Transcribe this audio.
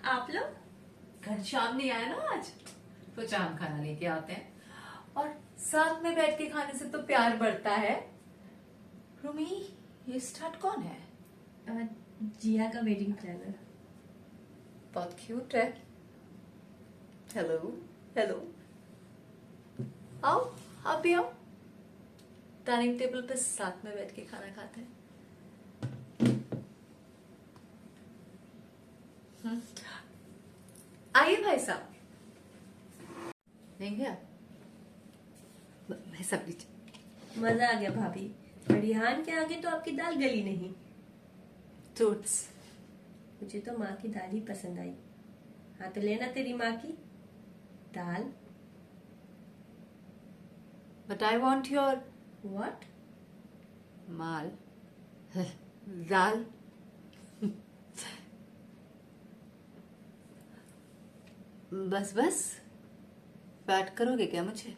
आप लोग? घनश्याम नहीं आया ना आज, सोचा हम खाना लेके आते हैं, और साथ में बैठ के खाने से तो प्यार बढ़ता है। रूमी, ये स्टार्ट कौन है? जिया का वेडिंग प्लानर। बहुत क्यूट है। हेलो हेलो, आओ आप भी आओ, डाइनिंग टेबल पे साथ में बैठ के खाना खाते हैं। आइए भाई साहब, लेंगे आप? मैं सब लीजिए। मजा आ गया भाभी, रिहान के आगे तो आपकी दाल गली नहीं। टूट्स। मुझे तो माँ की दाल ही पसंद आई। हाँ तो लेना तेरी माँ की दाल। But I want your what? माल दाल। बस बस, बैट करोगे क्या मुझे?